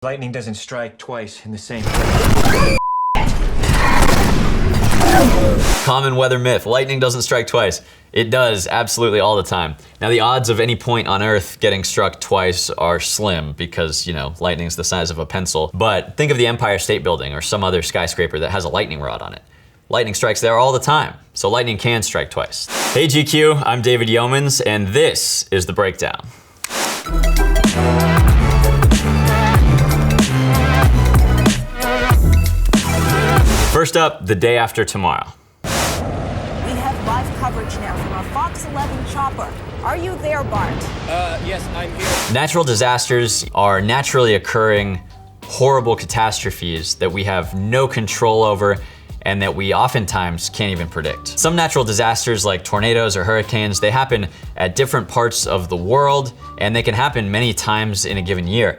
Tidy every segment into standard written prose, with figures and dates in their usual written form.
Lightning doesn't strike twice in the same place. Common weather myth, lightning doesn't strike twice. It does, absolutely all the time. Now the odds of any point on Earth getting struck twice are slim because, you know, lightning's the size of a pencil. But think of the Empire State Building or some other skyscraper that has a lightning rod on it. Lightning strikes there all the time, so lightning can strike twice. Hey GQ, I'm David Yeomans, and this is The Breakdown. First up, the day after tomorrow. We have live coverage now from our Fox 11 chopper. Are you there, Bart? Yes, I'm here. Natural disasters are naturally occurring, horrible catastrophes that we have no control over and that we oftentimes can't even predict. Some natural disasters like tornadoes or hurricanes, they happen at different parts of the world and they can happen many times in a given year.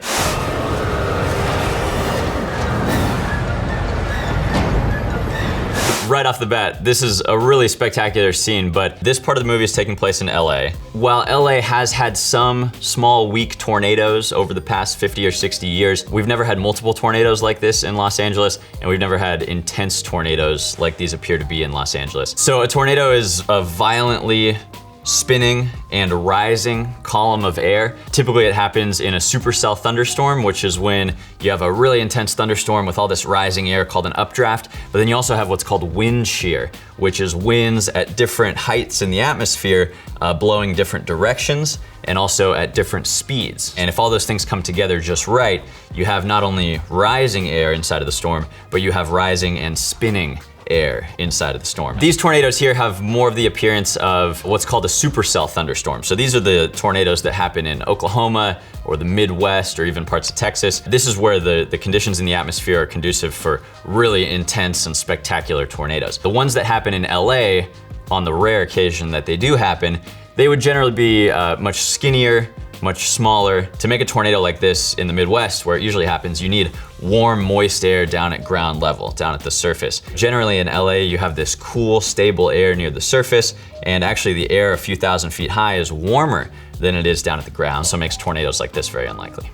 Right off the bat, this is a really spectacular scene, but this part of the movie is taking place in LA. While LA has had some small, weak tornadoes over the past 50 or 60 years, we've never had multiple tornadoes like this in Los Angeles, and we've never had intense tornadoes like these appear to be in Los Angeles. So a tornado is a violently spinning and rising column of air. Typically it happens in a supercell thunderstorm, which is when you have a really intense thunderstorm with all this rising air called an updraft, but then you also have what's called wind shear, which is winds at different heights in the atmosphere blowing different directions and also at different speeds. And if all those things come together just right, you have not only rising air inside of the storm, but you have rising and spinning air inside of the storm. These tornadoes here have more of the appearance of what's called a supercell thunderstorm. So these are the tornadoes that happen in Oklahoma or the Midwest or even parts of Texas. This is where the conditions in the atmosphere are conducive for really intense and spectacular tornadoes. The ones that happen in LA, on the rare occasion that they do happen, they would generally be much skinnier, much smaller. To make a tornado like this in the Midwest, where it usually happens, you need warm, moist air down at ground level, down at the surface. Generally in LA, you have this cool, stable air near the surface, and actually the air a few thousand feet high is warmer than it is down at the ground, so it makes tornadoes like this very unlikely.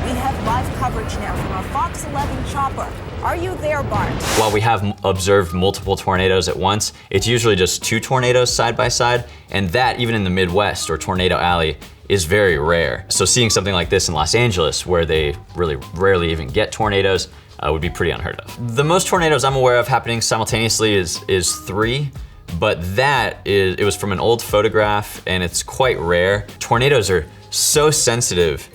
We have live coverage now from our Fox 11 chopper. Are you there, Bart? While we have observed multiple tornadoes at once, it's usually just two tornadoes side by side, and that, even in the Midwest or Tornado Alley, is very rare. So seeing something like this in Los Angeles, where they really rarely even get tornadoes, would be pretty unheard of. The most tornadoes I'm aware of happening simultaneously is 3, but it was from an old photograph, and it's quite rare. Tornadoes are so sensitive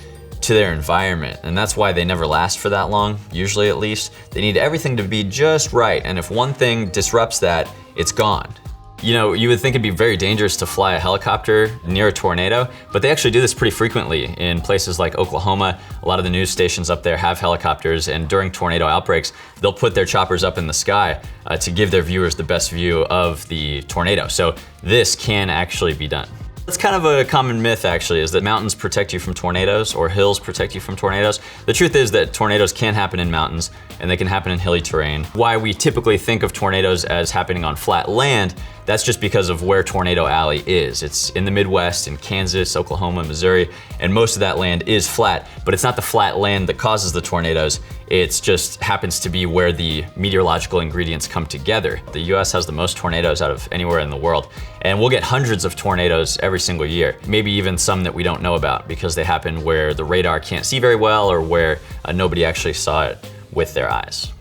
to their environment, and that's why they never last for that long, usually at least. They need everything to be just right, and if one thing disrupts that, it's gone. You know, you would think it'd be very dangerous to fly a helicopter near a tornado, but they actually do this pretty frequently in places like Oklahoma. A lot of the news stations up there have helicopters, and during tornado outbreaks, they'll put their choppers up in the sky to give their viewers the best view of the tornado. So this can actually be done. It's kind of a common myth, actually, is that mountains protect you from tornadoes or hills protect you from tornadoes. The truth is that tornadoes can happen in mountains and they can happen in hilly terrain. Why we typically think of tornadoes as happening on flat land, that's just because of where Tornado Alley is. It's in the Midwest, in Kansas, Oklahoma, Missouri, and most of that land is flat, but it's not the flat land that causes the tornadoes. It just happens to be where the meteorological ingredients come together. The US has the most tornadoes out of anywhere in the world, and we'll get hundreds of tornadoes every single year, maybe even some that we don't know about because they happen where the radar can't see very well or where nobody actually saw it with their eyes.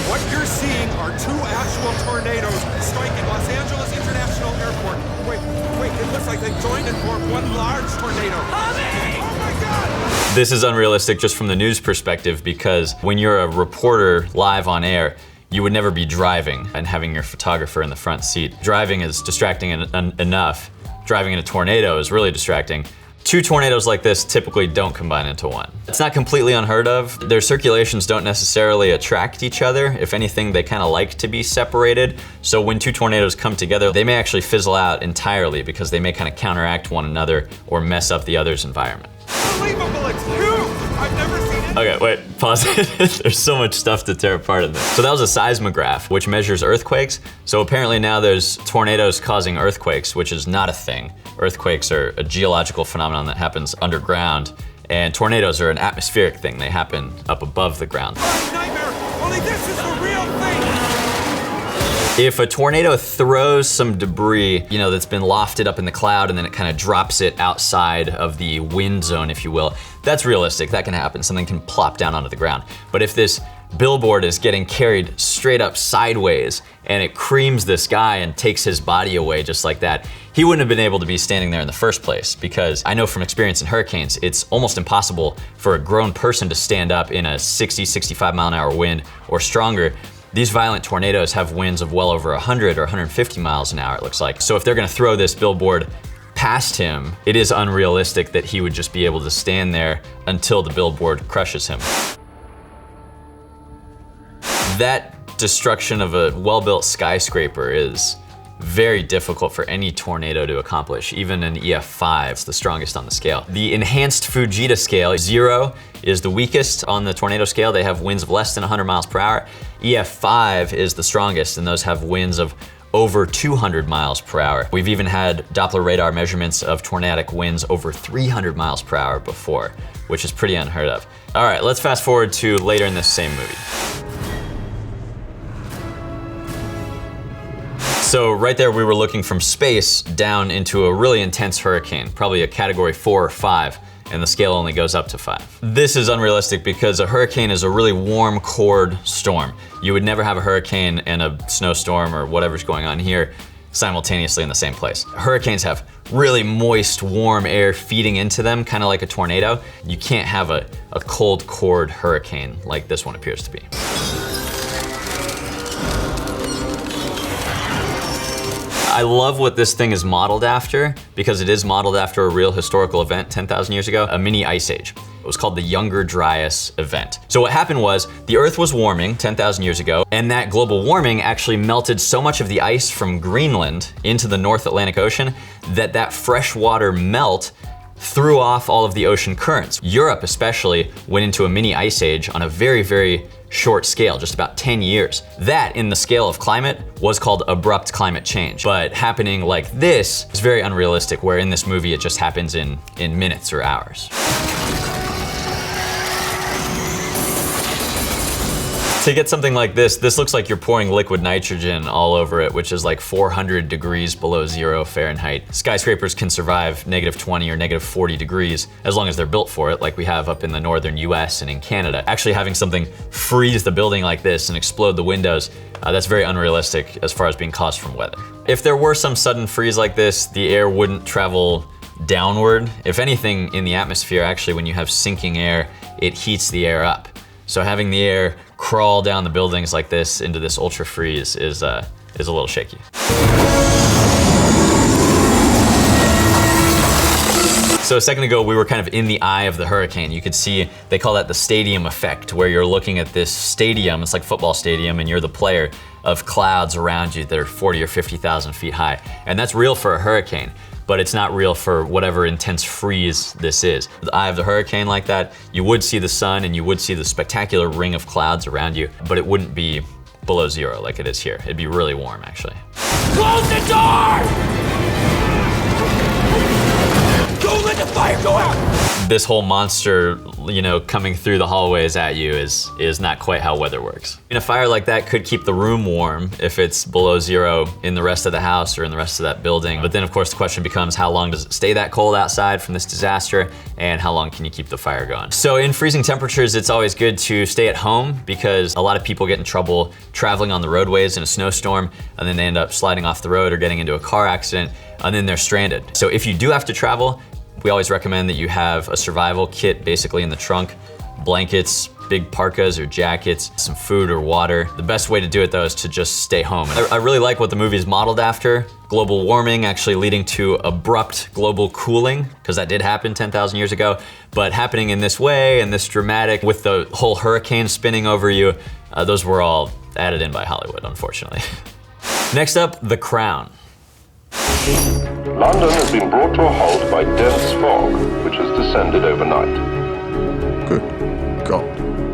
What you're seeing are 2 actual tornadoes striking Los Angeles International Airport. Wait, it looks like they joined and formed one large tornado. Oh my God! This is unrealistic just from the news perspective because when you're a reporter live on air, you would never be driving and having your photographer in the front seat. Driving is distracting enough. Driving in a tornado is really distracting. 2 tornadoes like this typically don't combine into one. It's not completely unheard of. Their circulations don't necessarily attract each other. If anything, they kind of like to be separated. So when 2 tornadoes come together, they may actually fizzle out entirely because they may kind of counteract one another or mess up the other's environment. Unbelievable, it's huge! I've never seen it. Okay, wait, pause it. There's so much stuff to tear apart in this. So that was a seismograph, which measures earthquakes. So apparently now there's tornadoes causing earthquakes, which is not a thing. Earthquakes are a geological phenomenon that happens underground And tornadoes are an atmospheric thing. They happen up above the ground. Nightmare! Only this is the real thing! If a tornado throws some debris, you know, that's been lofted up in the cloud and then it kind of drops it outside of the wind zone, if you will, that's realistic. That can happen. Something can plop down onto the ground. But if this billboard is getting carried straight up sideways and it creams this guy and takes his body away just like that, he wouldn't have been able to be standing there in the first place, because I know from experience in hurricanes, it's almost impossible for a grown person to stand up in a 60, 65 mile an hour wind or stronger. These violent tornadoes have winds of well over 100 or 150 miles an hour, it looks like. So if they're gonna throw this billboard past him, it is unrealistic that he would just be able to stand there until the billboard crushes him. That destruction of a well-built skyscraper is very difficult for any tornado to accomplish, even an EF5, it's the strongest on the scale. The enhanced Fujita scale, 0 is the weakest on the tornado scale. They have winds of less than 100 miles per hour. EF5 is the strongest, and those have winds of over 200 miles per hour. We've even had Doppler radar measurements of tornadic winds over 300 miles per hour before, which is pretty unheard of. All right, let's fast forward to later in this same movie. So right there, we were looking from space down into a really intense hurricane, probably a category 4 or 5, and the scale only goes up to 5. This is unrealistic because a hurricane is a really warm cored storm. You would never have a hurricane and a snowstorm or whatever's going on here simultaneously in the same place. Hurricanes have really moist, warm air feeding into them, kind of like a tornado. You can't have a cold cored hurricane like this one appears to be. I love what this thing is modeled after, because it is modeled after a real historical event 10,000 years ago, a mini ice age. It was called the Younger Dryas event. So what happened was the Earth was warming 10,000 years ago, and that global warming actually melted so much of the ice from Greenland into the North Atlantic Ocean that freshwater melt threw off all of the ocean currents. Europe especially went into a mini ice age on a very, very short scale, just about 10 years. That, in the scale of climate, was called abrupt climate change. But happening like this is very unrealistic, where in this movie it just happens in minutes or hours. To get something like this looks like you're pouring liquid nitrogen all over it, which is like 400 degrees below 0 Fahrenheit. Skyscrapers can survive -20 or -40 degrees as long as they're built for it, like we have up in the northern US and in Canada. Actually having something freeze the building like this and explode the windows, that's very unrealistic as far as being caused from weather. If there were some sudden freeze like this, the air wouldn't travel downward. If anything, in the atmosphere, actually, when you have sinking air, it heats the air up. So having the air crawl down the buildings like this into this ultra freeze is a little shaky. So a second ago, we were kind of in the eye of the hurricane. You could see, they call that the stadium effect, where you're looking at this stadium, it's like a football stadium, and you're the player, of clouds around you that are 40 or 50,000 feet high. And that's real for a hurricane, but it's not real for whatever intense freeze this is. The eye of the hurricane like that, you would see the sun and you would see the spectacular ring of clouds around you, but it wouldn't be below 0 like it is here. It'd be really warm, actually. Close the door! Don't let the fire go out! This whole monster, you know, coming through the hallways at you is not quite how weather works. And a fire like that could keep the room warm if it's below 0 in the rest of the house or in the rest of that building. But then of course the question becomes, how long does it stay that cold outside from this disaster, and how long can you keep the fire going? So in freezing temperatures, it's always good to stay at home, because a lot of people get in trouble traveling on the roadways in a snowstorm, and then they end up sliding off the road or getting into a car accident, and then they're stranded. So if you do have to travel, we always recommend that you have a survival kit basically in the trunk, blankets, big parkas or jackets, some food or water. The best way to do it though is to just stay home. I really like what the movie is modeled after. Global warming actually leading to abrupt global cooling, because that did happen 10,000 years ago, but happening in this way and this dramatic with the whole hurricane spinning over you, those were all added in by Hollywood, unfortunately. Next up, The Crown. London has been brought to a halt by dense fog, which has descended overnight. Good God.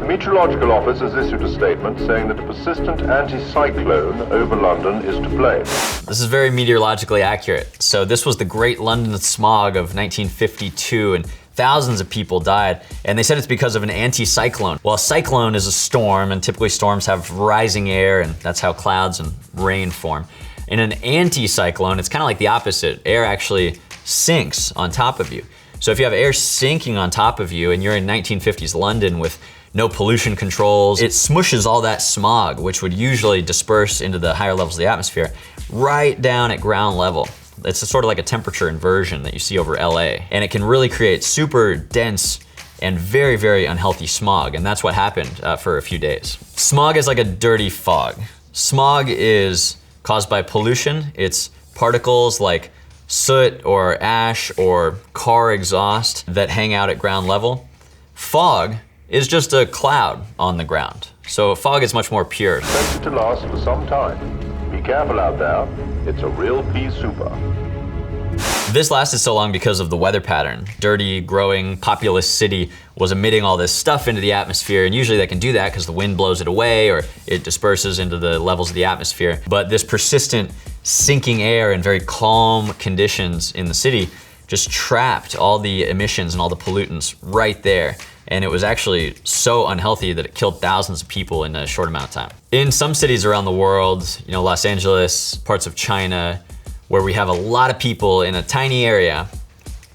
The Meteorological Office has issued a statement saying that a persistent anticyclone over London is to blame. This is very meteorologically accurate. So this was the Great London Smog of 1952, and Thousands of people died, and they said it's because of an anticyclone. Well, a cyclone is a storm, and typically storms have rising air, and that's how clouds and rain form. In an anticyclone, it's kind of like the opposite. Air actually sinks on top of you. So if you have air sinking on top of you and you're in 1950s London with no pollution controls, it smushes all that smog, which would usually disperse into the higher levels of the atmosphere, right down at ground level. It's sort of like a temperature inversion that you see over LA. And it can really create super dense and very, very unhealthy smog. And that's what happened for a few days. Smog is like a dirty fog. Smog is caused by pollution. It's particles like soot or ash or car exhaust that hang out at ground level. Fog is just a cloud on the ground. So fog is much more pure. Expected to last for some time. Be careful out there. It's a real pea souper. This lasted so long because of the weather pattern. Dirty, growing, populous city was emitting all this stuff into the atmosphere, and usually they can do that because the wind blows it away or it disperses into the levels of the atmosphere. But this persistent sinking air and very calm conditions in the city just trapped all the emissions and all the pollutants right there. And it was actually so unhealthy that it killed thousands of people in a short amount of time. In some cities around the world, you know, Los Angeles, parts of China, where we have a lot of people in a tiny area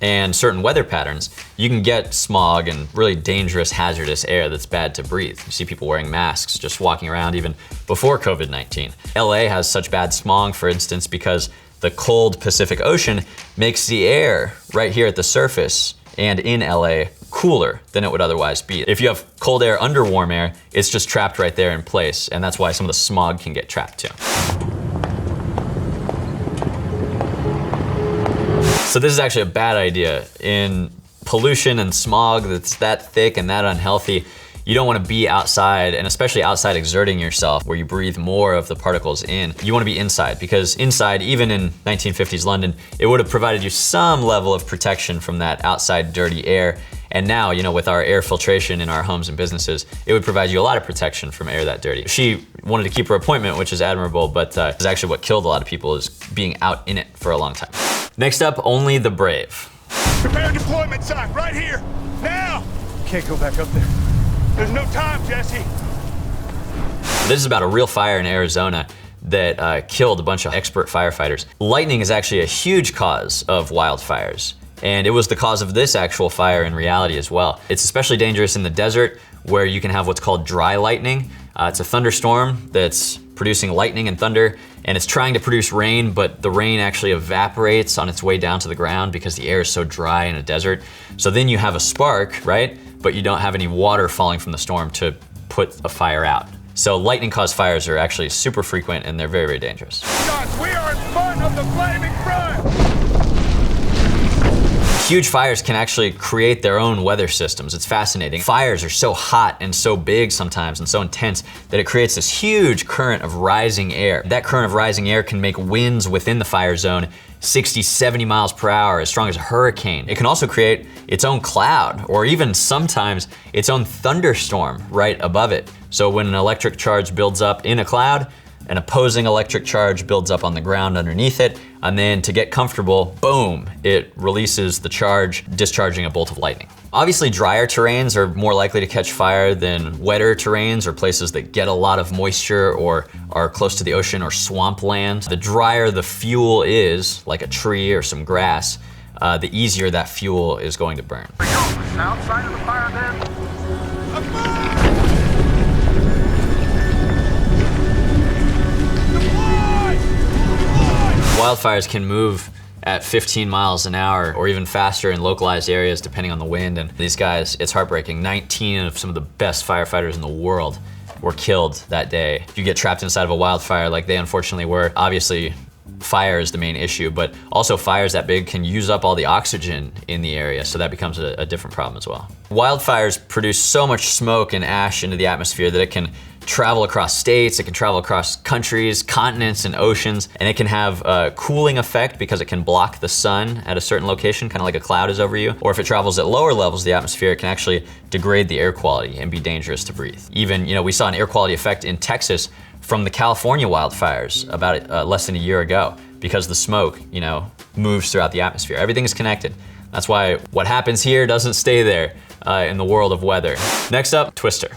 and certain weather patterns, you can get smog and really dangerous, hazardous air that's bad to breathe. You see people wearing masks, just walking around even before COVID-19. LA has such bad smog, for instance, because the cold Pacific Ocean makes the air right here at the surface and in LA cooler than it would otherwise be. If you have cold air under warm air, it's just trapped right there in place, and that's why some of the smog can get trapped too. So this is actually a bad idea. In pollution and smog that's that thick and that unhealthy, you don't want to be outside, and especially outside exerting yourself where you breathe more of the particles in. You want to be inside, because inside, even in 1950s London, it would have provided you some level of protection from that outside dirty air. And now, you know, with our air filtration in our homes and businesses, it would provide you a lot of protection from air that dirty. She wanted to keep her appointment, which is admirable, but it's actually what killed a lot of people, is being out in it for a long time. Next up, only the brave. Prepare deployment site right here, now! Can't go back up there. There's no time, Jesse. This is about a real fire in Arizona that killed a bunch of expert firefighters. Lightning is actually a huge cause of wildfires, and it was the cause of this actual fire in reality as well. It's especially dangerous in the desert, where you can have what's called dry lightning. It's a thunderstorm that's producing lightning and thunder, and it's trying to produce rain, but the rain actually evaporates on its way down to the ground because the air is so dry in a desert. So then you have a spark, right? But you don't have any water falling from the storm to put a fire out. So lightning-caused fires are actually super frequent, and they're very, very dangerous. Guys, we are in front of the flaming front! Huge fires can actually create their own weather systems. It's fascinating. Fires are so hot and so big sometimes and so intense that it creates this huge current of rising air. That current of rising air can make winds within the fire zone 60, 70 miles per hour, as strong as a hurricane. It can also create its own cloud, or even sometimes its own thunderstorm right above it. So when an electric charge builds up in a cloud, an opposing electric charge builds up on the ground underneath it, and then to get comfortable, boom, it releases the charge, discharging a bolt of lightning. Obviously, drier terrains are more likely to catch fire than wetter terrains, or places that get a lot of moisture or are close to the ocean or swampland. The drier the fuel is, like a tree or some grass, the easier that fuel is going to burn. Outside of the fire then. Wildfires can move at 15 miles an hour or even faster in localized areas depending on the wind, and these guys, it's heartbreaking. 19 of some of the best firefighters in the world were killed that day. If you get trapped inside of a wildfire like they unfortunately were, obviously fire is the main issue, but also fires that big can use up all the oxygen in the area, so that becomes a different problem as well. Wildfires produce so much smoke and ash into the atmosphere that it can travel across states, it can travel across countries, continents, and oceans, and it can have a cooling effect because it can block the sun at a certain location, kind of like a cloud is over you. Or if it travels at lower levels of the atmosphere, it can actually degrade the air quality and be dangerous to breathe. Even, you know, we saw an air quality effect in Texas from the California wildfires about less than a year ago, because the smoke, you know, moves throughout the atmosphere. Everything is connected. That's why what happens here doesn't stay there in the world of weather. Next up, Twister.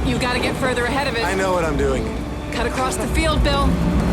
You gotta get further ahead of it. I know what I'm doing. Cut across the field, Bill.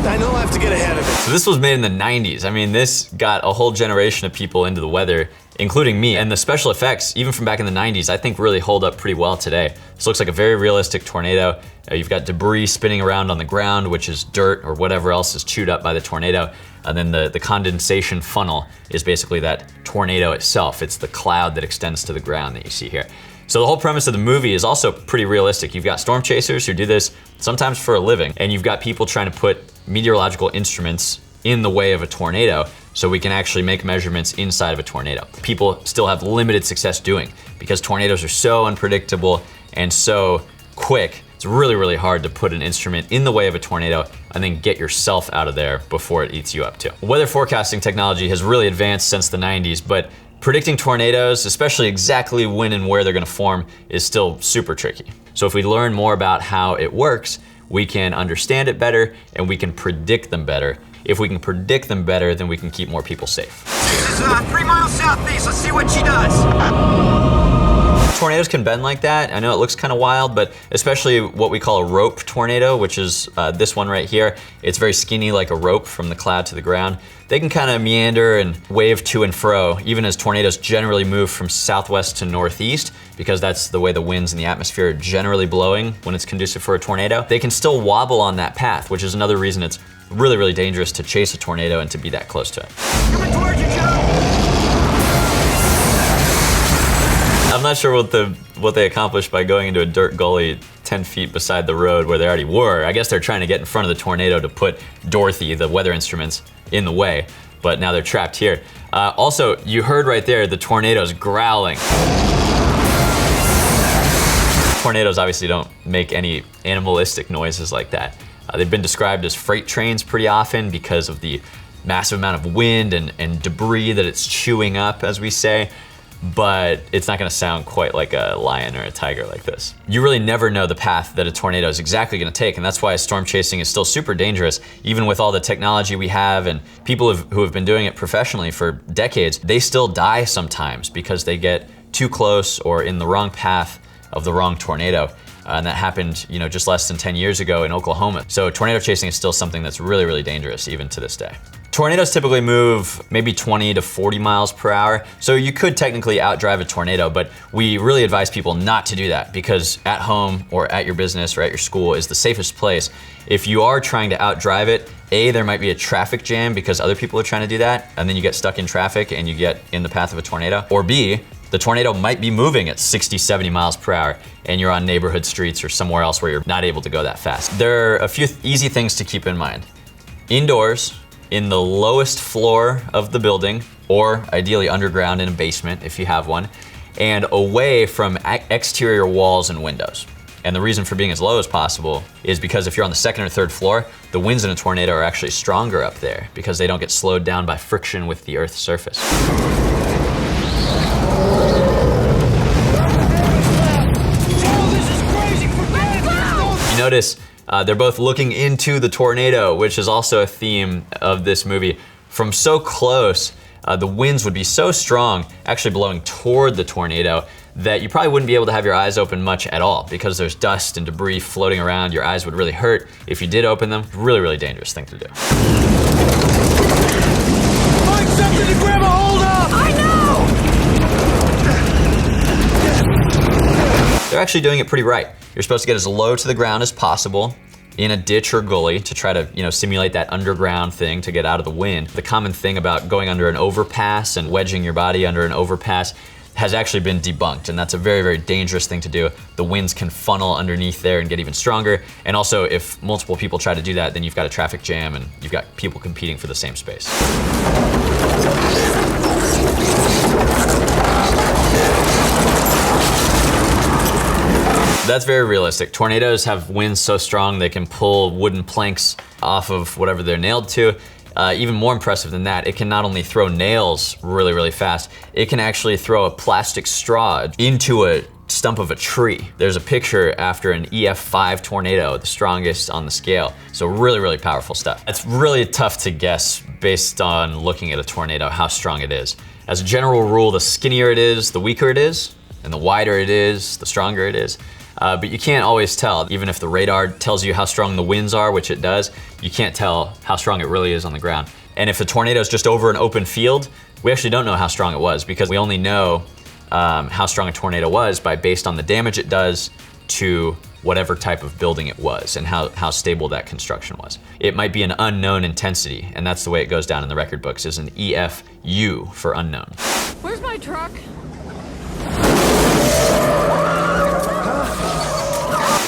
I know I have to get ahead of it. So this was made in the 90s. I mean, this got a whole generation of people into the weather, including me. And the special effects, even from back in the 90s, I think really hold up pretty well today. This looks like a very realistic tornado. You've got debris spinning around on the ground, which is dirt or whatever else is chewed up by the tornado. And then the condensation funnel is basically that tornado itself. It's the cloud that extends to the ground that you see here. So the whole premise of the movie is also pretty realistic. You've got storm chasers who do this sometimes for a living, and you've got people trying to put meteorological instruments in the way of a tornado so we can actually make measurements inside of a tornado. People still have limited success doing because tornadoes are so unpredictable and so quick. It's really, really hard to put an instrument in the way of a tornado and then get yourself out of there before it eats you up too. Weather forecasting technology has really advanced since the 90s, but predicting tornadoes, especially exactly when and where they're gonna form, is still super tricky. So if we learn more about how it works, we can understand it better and we can predict them better. If we can predict them better, then we can keep more people safe. This is 3 miles southeast. Let's see what she does. Tornadoes can bend like that. I know it looks kind of wild, but especially what we call a rope tornado, which is this one right here. It's very skinny like a rope from the cloud to the ground. They can kind of meander and wave to and fro, even as tornadoes generally move from southwest to northeast, because that's the way the winds in the atmosphere are generally blowing when it's conducive for a tornado. They can still wobble on that path, which is another reason it's really, really dangerous to chase a tornado and to be that close to it. Coming towards you, Joe. I'm not sure what they accomplished by going into a dirt gully 10 feet beside the road where they already were. I guess they're trying to get in front of the tornado to put Dorothy, the weather instruments, in the way, but now they're trapped here. Also, you heard right there the tornadoes growling. Tornadoes obviously don't make any animalistic noises like that. They've been described as freight trains pretty often because of the massive amount of wind and debris that it's chewing up, as we say. But it's not gonna sound quite like a lion or a tiger like this. You really never know the path that a tornado is exactly gonna take, and that's why storm chasing is still super dangerous. Even with all the technology we have and people who have been doing it professionally for decades, they still die sometimes because they get too close or in the wrong path of the wrong tornado. And that happened, just less than 10 years ago in Oklahoma. So tornado chasing is still something that's really, really dangerous even to this day. Tornadoes typically move maybe 20 to 40 miles per hour. So you could technically outdrive a tornado, but we really advise people not to do that because at home or at your business or at your school is the safest place. If you are trying to outdrive it, A, there might be a traffic jam because other people are trying to do that, and then you get stuck in traffic and you get in the path of a tornado. Or B, the tornado might be moving at 60, 70 miles per hour and you're on neighborhood streets or somewhere else where you're not able to go that fast. There are a few easy things to keep in mind. Indoors, in the lowest floor of the building, or ideally underground in a basement if you have one, and away from exterior walls and windows. And the reason for being as low as possible is because if you're on the second or third floor, the winds in a tornado are actually stronger up there because they don't get slowed down by friction with the Earth's surface. You notice they're both looking into the tornado, which is also a theme of this movie. From so close, the winds would be so strong, actually blowing toward the tornado, that you probably wouldn't be able to have your eyes open much at all because there's dust and debris floating around. Your eyes would really hurt if you did open them. Really, really dangerous thing to do. Find something to grab a hold of! I know! They're actually doing it pretty right. You're supposed to get as low to the ground as possible in a ditch or gully to try to, simulate that underground thing to get out of the wind. The common thing about going under an overpass and wedging your body under an overpass has actually been debunked, and that's a very, very dangerous thing to do. The winds can funnel underneath there and get even stronger. And also, if multiple people try to do that, then you've got a traffic jam and you've got people competing for the same space. That's very realistic. Tornadoes have winds so strong they can pull wooden planks off of whatever they're nailed to. Even more impressive than that, it can not only throw nails really, really fast, it can actually throw a plastic straw into a stump of a tree. There's a picture after an EF5 tornado, the strongest on the scale. So really, really powerful stuff. It's really tough to guess based on looking at a tornado how strong it is. As a general rule, the skinnier it is, the weaker it is, and the wider it is, the stronger it is. But you can't always tell. Even if the radar tells you how strong the winds are, which it does, you can't tell how strong it really is on the ground. And if a tornado is just over an open field, we actually don't know how strong it was because we only know how strong a tornado was based on the damage it does to whatever type of building it was and how stable that construction was. It might be an unknown intensity, and that's the way it goes down in the record books, is an EFU for unknown. Where's my truck?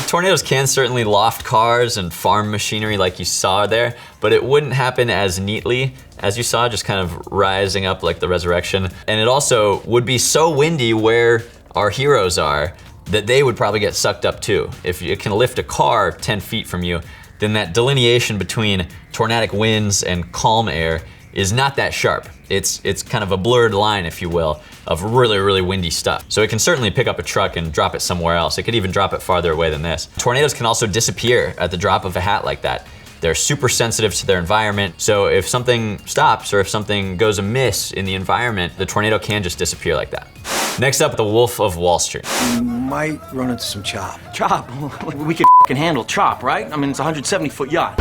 Tornadoes can certainly loft cars and farm machinery like you saw there, but it wouldn't happen as neatly as you saw, just kind of rising up like the resurrection. And it also would be so windy where our heroes are that they would probably get sucked up too. If it can lift a car 10 feet from you, then that delineation between tornadic winds and calm air is not that sharp. It's kind of a blurred line, if you will, of really, really windy stuff. So it can certainly pick up a truck and drop it somewhere else. It could even drop it farther away than this. Tornadoes can also disappear at the drop of a hat like that. They're super sensitive to their environment. So if something stops or if something goes amiss in the environment, the tornado can just disappear like that. Next up, the Wolf of Wall Street. We might run into some chop. Chop? We could handle chop, right? I mean, it's a 170-foot yacht.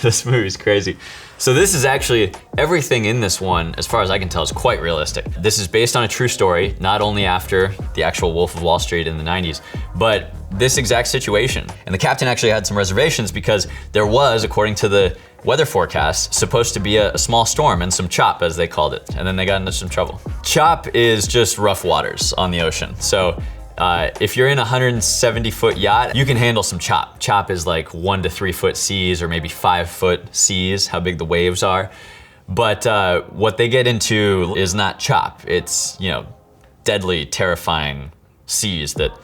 This movie's crazy. So this is actually, everything in this one, as far as I can tell, is quite realistic. This is based on a true story, not only after the actual Wolf of Wall Street in the 90s, but this exact situation. And the captain actually had some reservations because there was, according to the weather forecast, supposed to be a small storm and some chop, as they called it. And then they got into some trouble. Chop is just rough waters on the ocean. So if you're in a 170-foot yacht, you can handle some chop. Chop is like 1 to 3 foot seas or maybe 5 foot seas, how big the waves are. But what they get into is not chop. It's, you know, deadly, terrifying seas that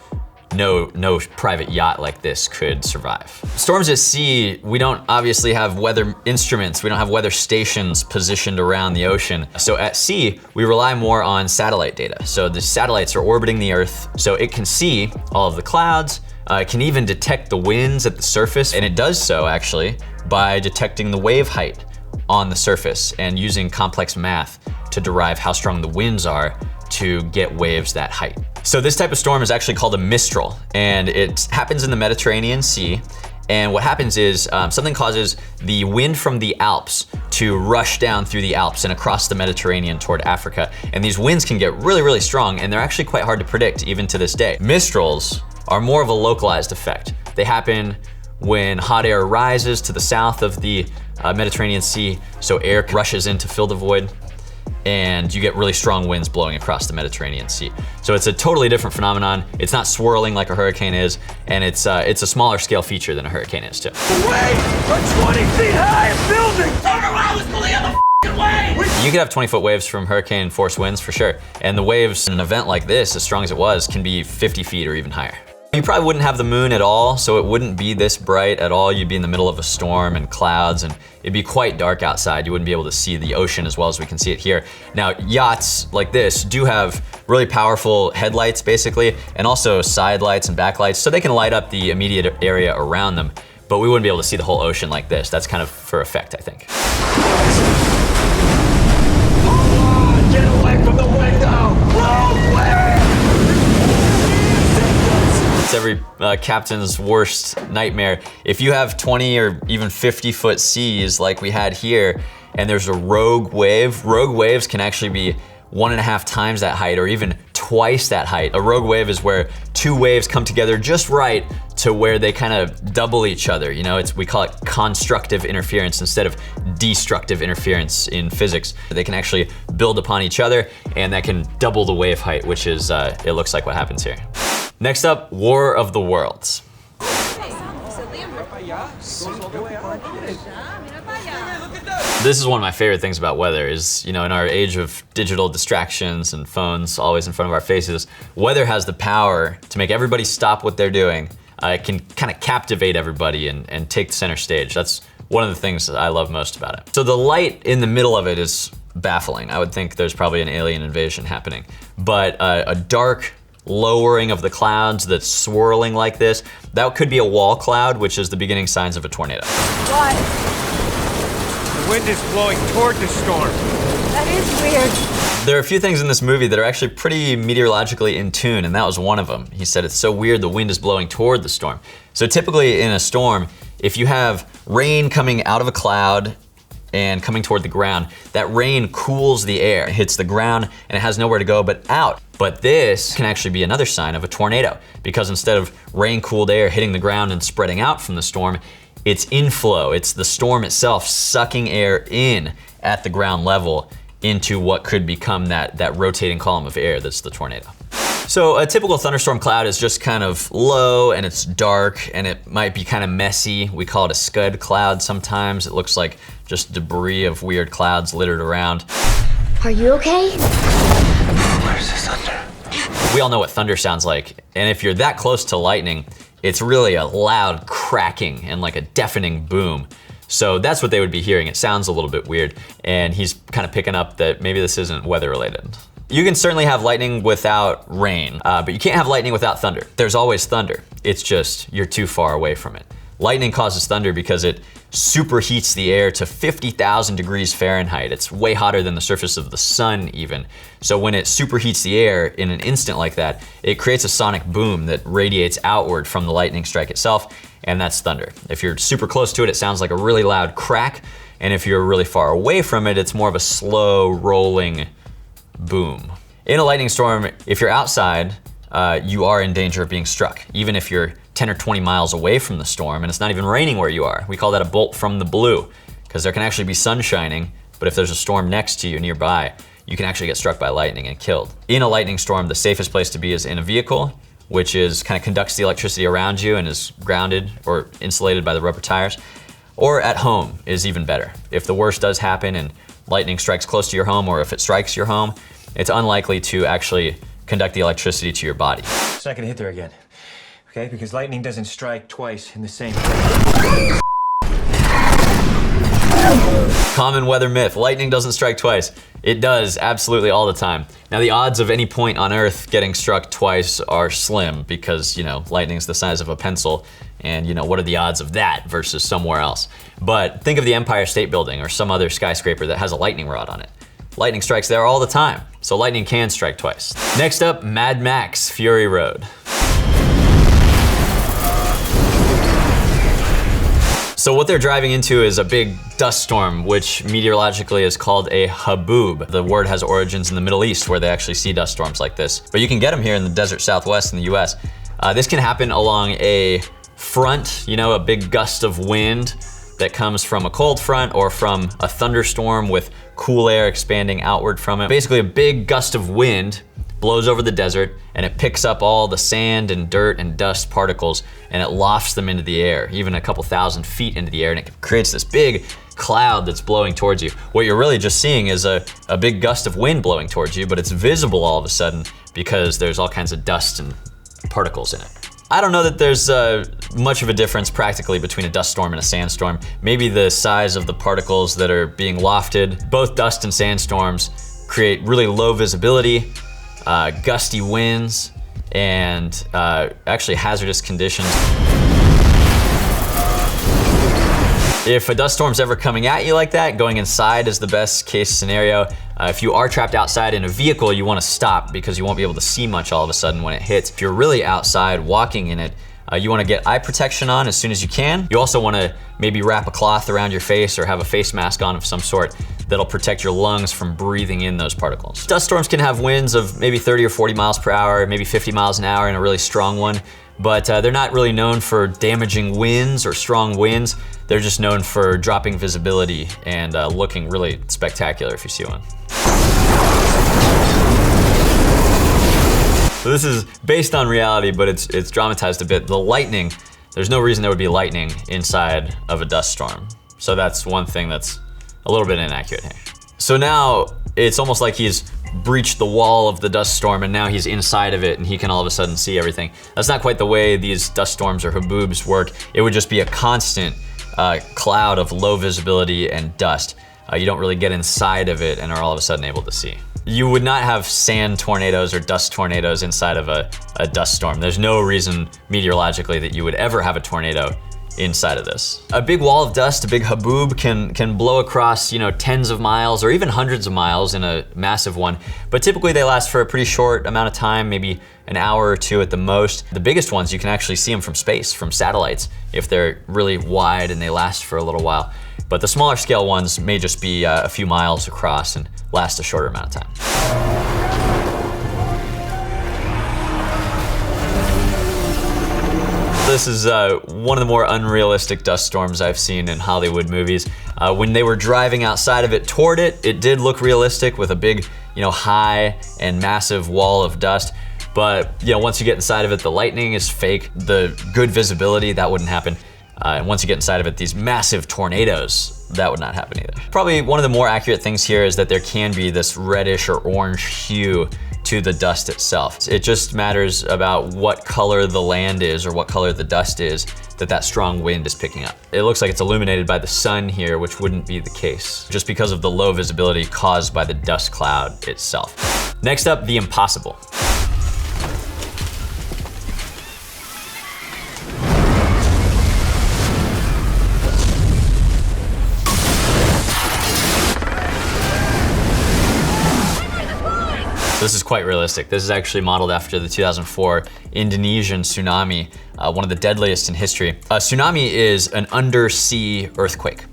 no private yacht like this could survive. Storms at sea, we don't obviously have weather instruments, we don't have weather stations positioned around the ocean. So at sea, we rely more on satellite data. So the satellites are orbiting the Earth, so it can see all of the clouds, it can even detect the winds at the surface, and it does so actually by detecting the wave height on the surface and using complex math to derive how strong the winds are to get waves that height. So this type of storm is actually called a mistral, and it happens in the Mediterranean Sea. And what happens is something causes the wind from the Alps to rush down through the Alps and across the Mediterranean toward Africa. And these winds can get really, really strong, and they're actually quite hard to predict even to this day. Mistrals are more of a localized effect. They happen when hot air rises to the south of the Mediterranean Sea, so air rushes in to fill the void, and you get really strong winds blowing across the Mediterranean Sea. So it's a totally different phenomenon. It's not swirling like a hurricane is, and it's a smaller scale feature than a hurricane is too. Wait! A 20 feet high building! Turn around, let's go the other way! You could have 20-foot waves from hurricane force winds for sure. And the waves in an event like this, as strong as it was, can be 50 feet or even higher. You probably wouldn't have the moon at all, so it wouldn't be this bright at all. You'd be in the middle of a storm and clouds, and it'd be quite dark outside. You wouldn't be able to see the ocean as well as we can see it here. Now, yachts like this do have really powerful headlights, basically, and also side lights and backlights, so they can light up the immediate area around them, but we wouldn't be able to see the whole ocean like this. That's kind of for effect, I think. Get away from the window! Whoa, where? It's every captain's worst nightmare. If you have 20 or even 50-foot seas like we had here, and there's a rogue waves can actually be 1.5 times that height or even twice that height. A rogue wave is where two waves come together just right to where they kind of double each other. You know, we call it constructive interference instead of destructive interference in physics. They can actually build upon each other, and that can double the wave height, which is, it looks like what happens here. Next up, War of the Worlds. This is one of my favorite things about weather is, you know, in our age of digital distractions and phones always in front of our faces, weather has the power to make everybody stop what they're doing. It can kind of captivate everybody and take the center stage. That's one of the things that I love most about it. So the light in the middle of it is baffling. I would think there's probably an alien invasion happening. But a dark lowering of the clouds that's swirling like this, that could be a wall cloud, which is the beginning signs of a tornado. What? The wind is blowing toward the storm. That is weird. There are a few things in this movie that are actually pretty meteorologically in tune, and that was one of them. He said it's so weird the wind is blowing toward the storm. So typically in a storm, if you have rain coming out of a cloud and coming toward the ground, that rain cools the air, it hits the ground, and it has nowhere to go but out. But this can actually be another sign of a tornado, because instead of rain-cooled air hitting the ground and spreading out from the storm, it's inflow. It's the storm itself sucking air in at the ground level into what could become that rotating column of air that's the tornado. So a typical thunderstorm cloud is just kind of low and it's dark and it might be kind of messy. We call it a scud cloud sometimes. It looks like just debris of weird clouds littered around. Are you okay? Where's the thunder? We all know what thunder sounds like, and if you're that close to lightning, it's really a loud cracking and like a deafening boom. So that's what they would be hearing. It sounds a little bit weird, and he's kind of picking up that maybe this isn't weather related. You can certainly have lightning without rain, but you can't have lightning without thunder. There's always thunder. It's just you're too far away from it. Lightning causes thunder because it superheats the air to 50,000 degrees Fahrenheit. It's way hotter than the surface of the sun even. So when it superheats the air in an instant like that, it creates a sonic boom that radiates outward from the lightning strike itself, and that's thunder. If you're super close to it, it sounds like a really loud crack, and if you're really far away from it, it's more of a slow rolling boom. In a lightning storm, if you're outside, you are in danger of being struck, even if you're 10 or 20 miles away from the storm and it's not even raining where you are. We call that a bolt from the blue, because there can actually be sun shining, but if there's a storm next to you nearby, you can actually get struck by lightning and killed. In a lightning storm, the safest place to be is in a vehicle, which is kind of conducts the electricity around you and is grounded or insulated by the rubber tires. Or at home is even better. If the worst does happen and lightning strikes close to your home, or if it strikes your home, it's unlikely to actually conduct the electricity to your body. It's not gonna hit there again, okay? Because lightning doesn't strike twice in the same place. Common weather myth, lightning doesn't strike twice. It does, absolutely all the time. Now the odds of any point on Earth getting struck twice are slim because, you know, lightning's the size of a pencil, and you know, what are the odds of that versus somewhere else? But think of the Empire State Building or some other skyscraper that has a lightning rod on it. Lightning strikes there all the time, so lightning can strike twice. Next up, Mad Max Fury Road. So what they're driving into is a big dust storm, which meteorologically is called a haboob. The word has origins in the Middle East, where they actually see dust storms like this. But you can get them here in the desert Southwest in the US. This can happen along a front, you know, a big gust of wind that comes from a cold front or from a thunderstorm with cool air expanding outward from it. Basically a big gust of wind blows over the desert and it picks up all the sand and dirt and dust particles and it lofts them into the air, even a couple thousand feet into the air, and it creates this big cloud that's blowing towards you. What you're really just seeing is a big gust of wind blowing towards you, but it's visible all of a sudden because there's all kinds of dust and particles in it. I don't know that there's much of a difference practically between a dust storm and a sandstorm. Maybe the size of the particles that are being lofted. Both dust and sandstorms create really low visibility, gusty winds, and actually hazardous conditions. If a dust storm's ever coming at you like that, going inside is the best case scenario. If you are trapped outside in a vehicle, you want to stop because you won't be able to see much all of a sudden when it hits. If you're really outside walking in it, you want to get eye protection on as soon as you can. You also want to maybe wrap a cloth around your face or have a face mask on of some sort that'll protect your lungs from breathing in those particles. Dust storms can have winds of maybe 30 or 40 miles per hour, maybe 50 miles an hour in a really strong one, but they're not really known for damaging winds or strong winds. They're just known for dropping visibility and looking really spectacular if you see one. So this is based on reality, but it's dramatized a bit. The lightning, there's no reason there would be lightning inside of a dust storm. So that's one thing that's a little bit inaccurate here. So now it's almost like he's breached the wall of the dust storm and now he's inside of it and he can all of a sudden see everything. That's not quite the way these dust storms or haboobs work. It would just be a constant cloud of low visibility and dust. you don't really get inside of it and are all of a sudden able to see. You would not have sand tornadoes or dust tornadoes inside of a dust storm. There's no reason meteorologically that you would ever have a tornado inside of this. A big wall of dust, a big haboob can blow across, tens of miles or even hundreds of miles in a massive one, but typically they last for a pretty short amount of time, maybe an hour or two at the most. The biggest ones, you can actually see them from space, from satellites, if they're really wide and they last for a little while. But the smaller scale ones may just be a few miles across and last a shorter amount of time. This is one of the more unrealistic dust storms I've seen in Hollywood movies. When they were driving outside of it toward it, it did look realistic with a big, high and massive wall of dust. But once you get inside of it, the lightning is fake. The good visibility, that wouldn't happen. And once you get inside of it, these massive tornadoes, that would not happen either. Probably one of the more accurate things here is that there can be this reddish or orange hue to the dust itself. It just matters about what color the land is or what color the dust is that strong wind is picking up. It looks like it's illuminated by the sun here, which wouldn't be the case, just because of the low visibility caused by the dust cloud itself. Next up, the impossible. This is quite realistic. This is actually modeled after the 2004 Indonesian tsunami, one of the deadliest in history. A tsunami is an undersea earthquake.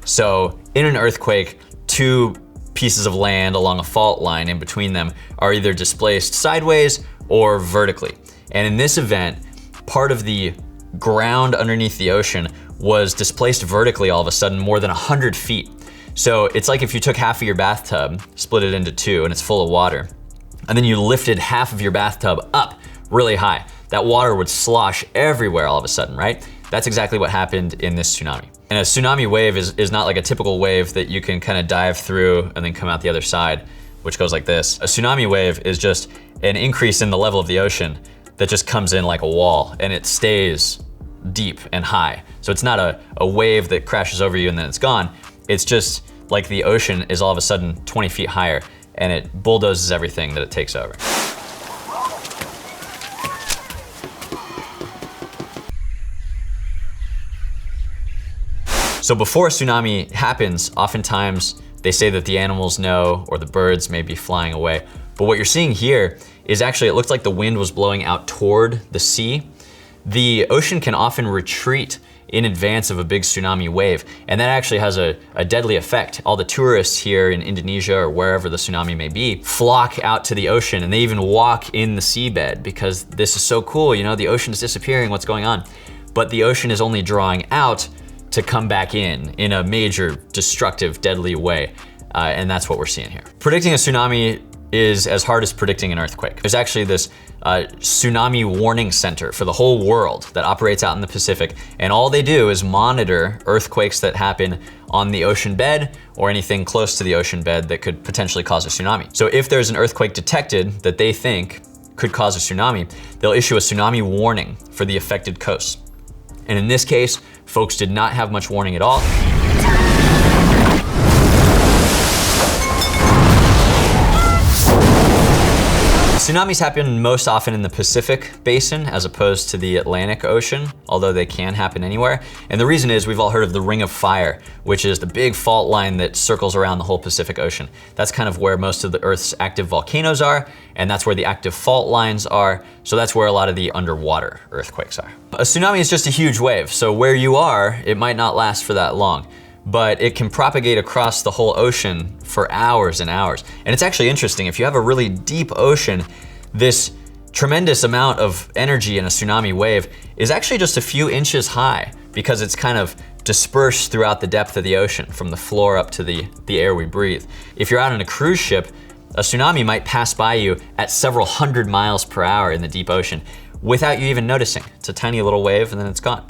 So in an earthquake, two pieces of land along a fault line in between them are either displaced sideways or vertically. And in this event, part of the ground underneath the ocean was displaced vertically all of a sudden more than 100 feet. So it's like if you took half of your bathtub, split it into two, and it's full of water, and then you lifted half of your bathtub up really high. That water would slosh everywhere all of a sudden, right? That's exactly what happened in this tsunami. And a tsunami wave is not like a typical wave that you can kind of dive through and then come out the other side, which goes like this. A tsunami wave is just an increase in the level of the ocean that just comes in like a wall, and it stays deep and high. So it's not a wave that crashes over you and then it's gone. It's just like the ocean is all of a sudden 20 feet higher, and it bulldozes everything that it takes over. So before a tsunami happens, oftentimes they say that the animals know or the birds may be flying away. But what you're seeing here is actually, it looks like the wind was blowing out toward the sea. The ocean can often retreat in advance of a big tsunami wave, and that actually has a deadly effect. All the tourists here in Indonesia or wherever the tsunami may be flock out to the ocean, and they even walk in the seabed because this is so cool, the ocean's disappearing, what's going on? But the ocean is only drawing out to come back in a major destructive, deadly way, and that's what we're seeing here. Predicting a tsunami is as hard as predicting an earthquake. There's actually this tsunami warning center for the whole world that operates out in the Pacific, and all they do is monitor earthquakes that happen on the ocean bed or anything close to the ocean bed that could potentially cause a tsunami. So if there's an earthquake detected that they think could cause a tsunami, they'll issue a tsunami warning for the affected coasts. And in this case, folks did not have much warning at all. Tsunamis happen most often in the Pacific Basin as opposed to the Atlantic Ocean, although they can happen anywhere. And the reason is we've all heard of the Ring of Fire, which is the big fault line that circles around the whole Pacific Ocean. That's kind of where most of the Earth's active volcanoes are, and that's where the active fault lines are. So that's where a lot of the underwater earthquakes are. A tsunami is just a huge wave, so where you are, it might not last for that long, but it can propagate across the whole ocean for hours and hours. And it's actually interesting, if you have a really deep ocean, this tremendous amount of energy in a tsunami wave is actually just a few inches high because it's kind of dispersed throughout the depth of the ocean from the floor up to the air we breathe. If you're out on a cruise ship, a tsunami might pass by you at several hundred miles per hour in the deep ocean without you even noticing. It's a tiny little wave and then it's gone.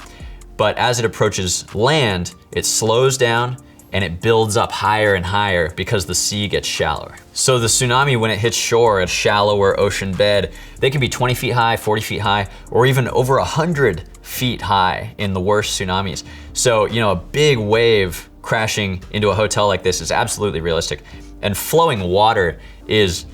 But as it approaches land, it slows down and it builds up higher and higher because the sea gets shallower. So the tsunami, when it hits shore at a shallower ocean bed, they can be 20 feet high, 40 feet high, or even over 100 feet high in the worst tsunamis. So, a big wave crashing into a hotel like this is absolutely realistic. And flowing water is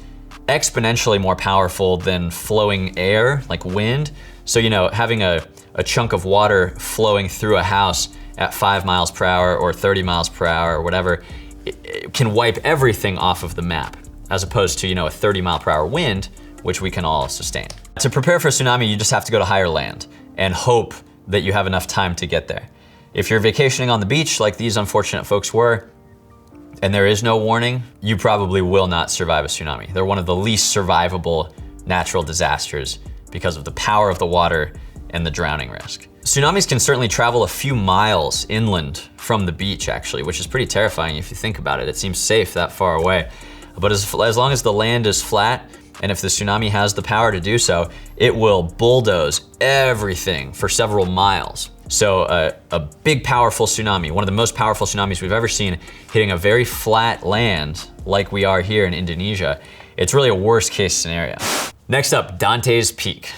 exponentially more powerful than flowing air, like wind. So, you know, having a chunk of water flowing through a house at 5 miles per hour or 30 miles per hour or whatever, it can wipe everything off of the map, as opposed to, you know, a 30 mile per hour wind, which we can all sustain. To prepare for a tsunami, you just have to go to higher land and hope that you have enough time to get there. If you're vacationing on the beach like these unfortunate folks were, and there is no warning, you probably will not survive a tsunami. They're one of the least survivable natural disasters because of the power of the water and the drowning risk. Tsunamis can certainly travel a few miles inland from the beach, actually, which is pretty terrifying if you think about it. It seems safe that far away. But as long as the land is flat, and if the tsunami has the power to do so, it will bulldoze everything for several miles. So a big, powerful tsunami, one of the most powerful tsunamis we've ever seen, hitting a very flat land like we are here in Indonesia, it's really a worst case scenario. Next up, Dante's Peak.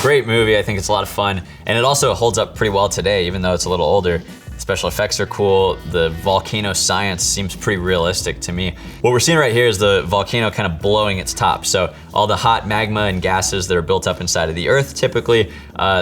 Great movie, I think it's a lot of fun. And it also holds up pretty well today, even though it's a little older. Special effects are cool. The volcano science seems pretty realistic to me. What we're seeing right here is the volcano kind of blowing its top. So all the hot magma and gases that are built up inside of the earth, typically,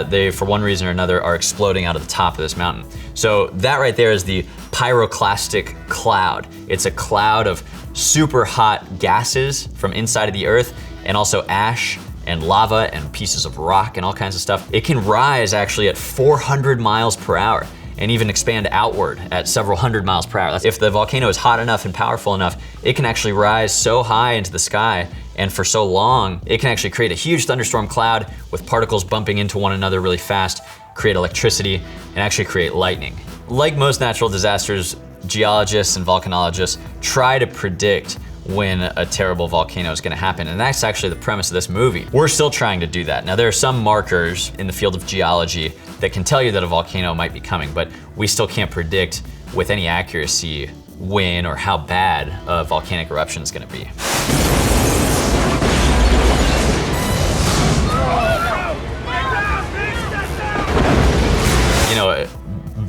they, for one reason or another, are exploding out of the top of this mountain. So that right there is the pyroclastic cloud. It's a cloud of super hot gases from inside of the earth, and also ash and lava and pieces of rock and all kinds of stuff. It can rise actually at 400 miles per hour and even expand outward at several hundred miles per hour. If the volcano is hot enough and powerful enough, it can actually rise so high into the sky and for so long, it can actually create a huge thunderstorm cloud with particles bumping into one another really fast, create electricity, and actually create lightning. Like most natural disasters, geologists and volcanologists try to predict when a terrible volcano is gonna happen. And that's actually the premise of this movie. We're still trying to do that. Now, there are some markers in the field of geology that can tell you that a volcano might be coming, but we still can't predict with any accuracy when or how bad a volcanic eruption is gonna be. You know, a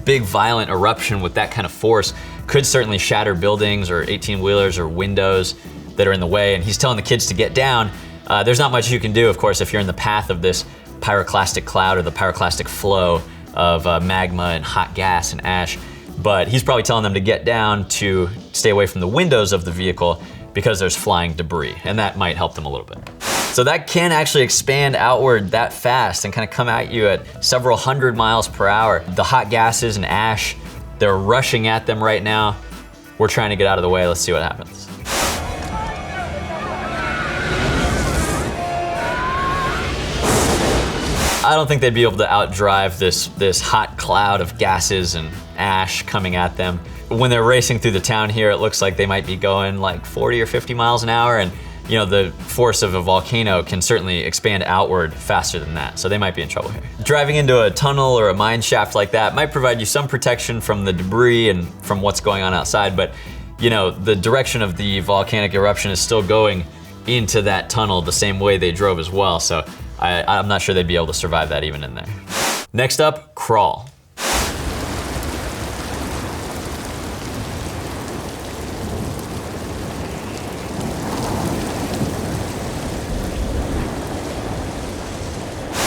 big violent eruption with that kind of force could certainly shatter buildings or 18-wheelers or windows that are in the way, and he's telling the kids to get down. There's not much you can do, of course, if you're in the path of this pyroclastic cloud or the pyroclastic flow of magma and hot gas and ash, but he's probably telling them to get down to stay away from the windows of the vehicle because there's flying debris, and that might help them a little bit. So that can actually expand outward that fast and kind of come at you at several hundred miles per hour. The hot gases and ash, they're rushing at them right now. We're trying to get out of the way. Let's see what happens. I don't think they'd be able to outdrive this hot cloud of gases and ash coming at them. When they're racing through the town here, it looks like they might be going like 40 or 50 miles an hour, and you know, the force of a volcano can certainly expand outward faster than that, so they might be in trouble here. Driving into a tunnel or a mine shaft like that might provide you some protection from the debris and from what's going on outside, but you know, the direction of the volcanic eruption is still going into that tunnel the same way they drove as well, so I'm not sure they'd be able to survive that even in there. Next up, crawl.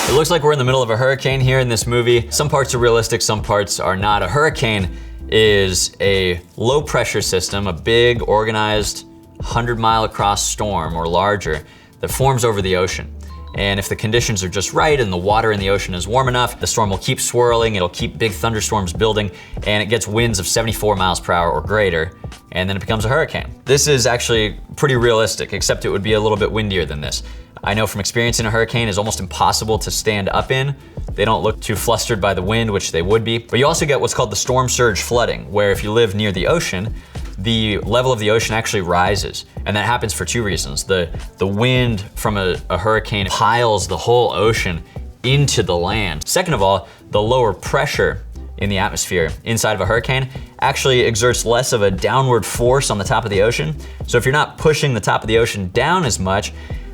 It looks like we're in the middle of a hurricane here in this movie. Some parts are realistic, some parts are not. A hurricane is a low pressure system, a big organized 100-mile across storm or larger that forms over the ocean. And if the conditions are just right and the water in the ocean is warm enough, the storm will keep swirling, it'll keep big thunderstorms building, and it gets winds of 74 miles per hour or greater, and then it becomes a hurricane. This is actually pretty realistic, except it would be a little bit windier than this. I know from experience in a hurricane, it's almost impossible to stand up in. They don't look too flustered by the wind, which they would be. But you also get what's called the storm surge flooding, where if you live near the ocean, the level of the ocean actually rises. And that happens for two reasons. The wind from a hurricane piles the whole ocean into the land. Second of all, the lower pressure in the atmosphere inside of a hurricane actually exerts less of a downward force on the top of the ocean. So if you're not pushing the top of the ocean down as much,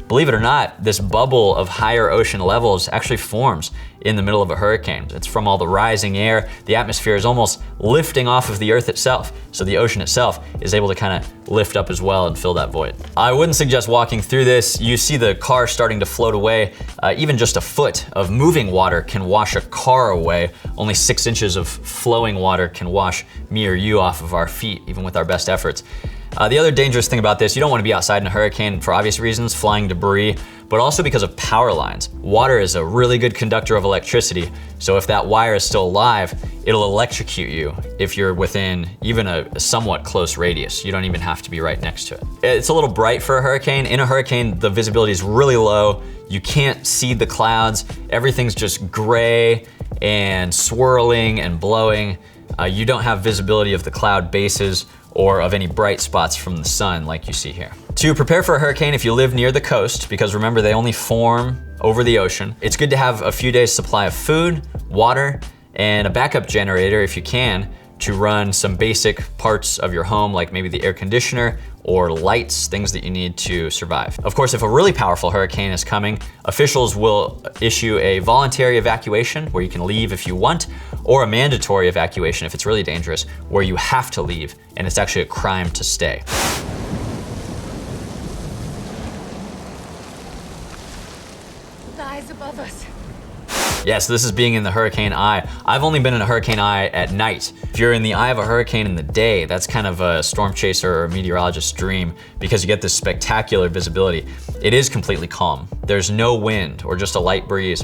believe it or not, this bubble of higher ocean levels actually forms in the middle of a hurricane. It's from all the rising air. The atmosphere is almost lifting off of the earth itself. So the ocean itself is able to kind of lift up as well and fill that void. I wouldn't suggest walking through this. You see the car starting to float away. Even just a foot of moving water can wash a car away. Only 6 inches of flowing water can wash me or you off of our feet, even with our best efforts. The other dangerous thing about this, you don't want to be outside in a hurricane for obvious reasons, flying debris, but also because of power lines. Water is a really good conductor of electricity, so if that wire is still alive, it'll electrocute you if you're within even a somewhat close radius. You don't even have to be right next to it. It's a little bright for a hurricane. In a hurricane, the visibility is really low. You can't see the clouds. Everything's just gray and swirling and blowing. You don't have visibility of the cloud bases or of any bright spots from the sun like you see here. To prepare for a hurricane, if you live near the coast, because remember they only form over the ocean, it's good to have a few days supply of food, water, and a backup generator if you can, to run some basic parts of your home, like maybe the air conditioner or lights, things that you need to survive. Of course, if a really powerful hurricane is coming, officials will issue a voluntary evacuation where you can leave if you want, or a mandatory evacuation if it's really dangerous, where you have to leave and it's actually a crime to stay. The eyes above us. Yes, this is being in the hurricane eye. I've only been in a hurricane eye at night. If you're in the eye of a hurricane in the day, that's kind of a storm chaser or a meteorologist's dream because you get this spectacular visibility. It is completely calm. There's no wind or just a light breeze.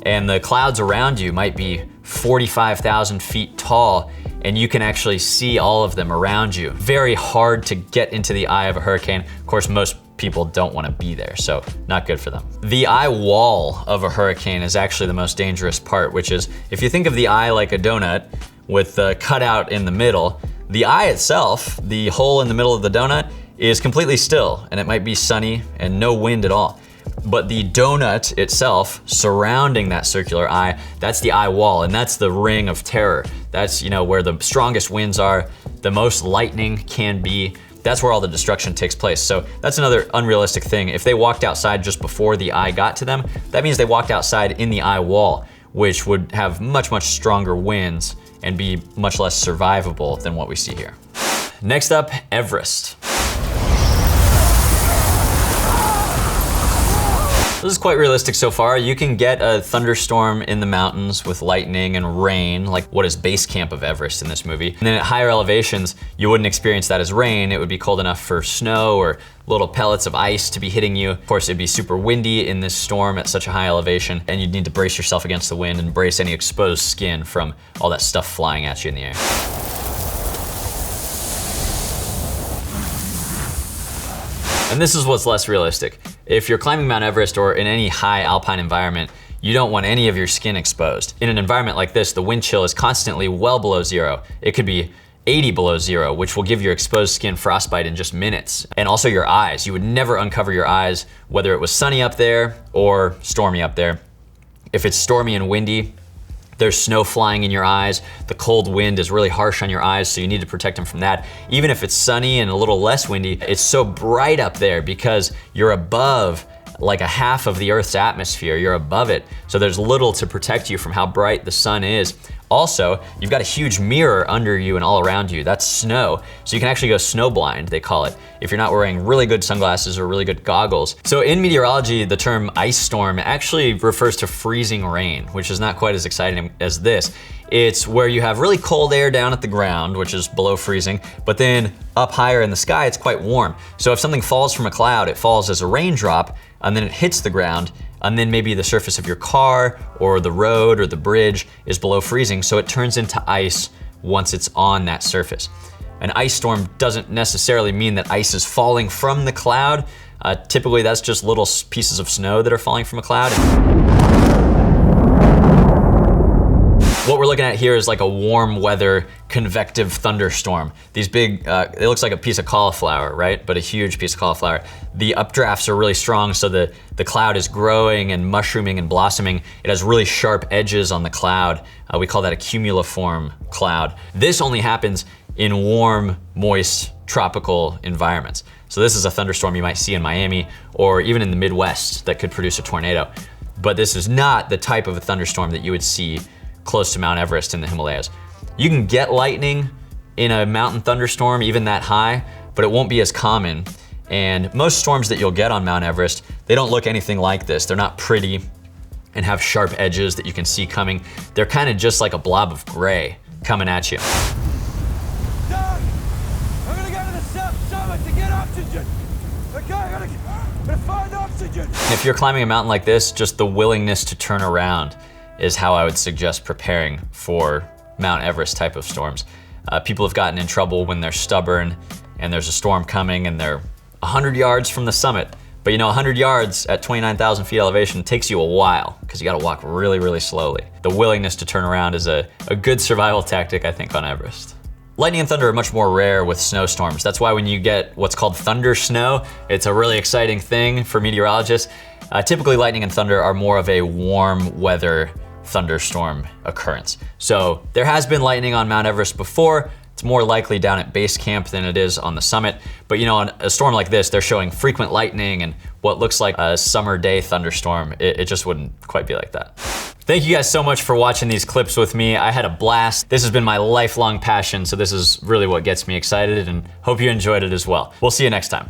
And the clouds around you might be 45,000 feet tall, and you can actually see all of them around you. Very hard to get into the eye of a hurricane. Of course, most people don't want to be there, so not good for them. The eye wall of a hurricane is actually the most dangerous part, which is, if you think of the eye like a donut with the cutout in the middle, the eye itself, the hole in the middle of the donut, is completely still, and it might be sunny and no wind at all. But the donut itself surrounding that circular eye, that's the eye wall, and that's the ring of terror. That's, where the strongest winds are, the most lightning can be. That's where all the destruction takes place. So that's another unrealistic thing. If they walked outside just before the eye got to them, that means they walked outside in the eye wall, which would have much, much stronger winds and be much less survivable than what we see here. Next up, Everest. This is quite realistic so far. You can get a thunderstorm in the mountains with lightning and rain, like what is base camp of Everest in this movie. And then at higher elevations, you wouldn't experience that as rain. It would be cold enough for snow or little pellets of ice to be hitting you. Of course, it'd be super windy in this storm at such a high elevation, and you'd need to brace yourself against the wind and brace any exposed skin from all that stuff flying at you in the air. And this is what's less realistic. If you're climbing Mount Everest or in any high alpine environment, you don't want any of your skin exposed. In an environment like this, the wind chill is constantly well below zero. It could be 80 below zero, which will give your exposed skin frostbite in just minutes. And also your eyes. You would never uncover your eyes, whether it was sunny up there or stormy up there. If it's stormy and windy, there's snow flying in your eyes. The cold wind is really harsh on your eyes, so you need to protect them from that. Even if it's sunny and a little less windy, it's so bright up there because you're above like a half of the Earth's atmosphere. You're above it, so there's little to protect you from how bright the sun is. Also, you've got a huge mirror under you and all around you. That's snow. So you can actually go snowblind, they call it, if you're not wearing really good sunglasses or really good goggles. So in meteorology, the term ice storm actually refers to freezing rain, which is not quite as exciting as this. It's where you have really cold air down at the ground, which is below freezing, but then up higher in the sky, it's quite warm. So if something falls from a cloud, it falls as a raindrop, and then it hits the ground, and then maybe the surface of your car or the road or the bridge is below freezing, so it turns into ice once it's on that surface. An ice storm doesn't necessarily mean that ice is falling from the cloud. Typically that's just little pieces of snow that are falling from a cloud. What we're looking at here is like a warm weather convective thunderstorm. These big, it looks like a piece of cauliflower, right? But a huge piece of cauliflower. The updrafts are really strong, so the cloud is growing and mushrooming and blossoming. It has really sharp edges on the cloud. We call that a cumuliform cloud. This only happens in warm, moist, tropical environments. So this is a thunderstorm you might see in Miami or even in the Midwest that could produce a tornado. But this is not the type of a thunderstorm that you would see close to Mount Everest in the Himalayas. You can get lightning in a mountain thunderstorm, even that high, but it won't be as common. And most storms that you'll get on Mount Everest, they don't look anything like this. They're not pretty and have sharp edges that you can see coming. They're kind of just like a blob of gray coming at you. Doug, I'm gonna go to the summit to get oxygen. Okay, I'm gonna find oxygen. If you're climbing a mountain like this, just the willingness to turn around is how I would suggest preparing for Mount Everest type of storms. People have gotten in trouble when they're stubborn and there's a storm coming and they're 100 yards from the summit. But you know, 100 yards at 29,000 feet elevation takes you a while because you gotta walk really, really slowly. The willingness to turn around is a good survival tactic, I think, on Everest. Lightning and thunder are much more rare with snowstorms. That's why when you get what's called thunder snow, it's a really exciting thing for meteorologists. Typically, lightning and thunder are more of a warm weather thunderstorm occurrence. So there has been lightning on Mount Everest before. It's more likely down at base camp than it is on the summit. But you know, on a storm like this, they're showing frequent lightning and what looks like a summer day thunderstorm. It just wouldn't quite be like that. Thank you guys so much for watching these clips with me. I had a blast. This has been my lifelong passion, so this is really what gets me excited, and hope you enjoyed it as well. We'll see you next time.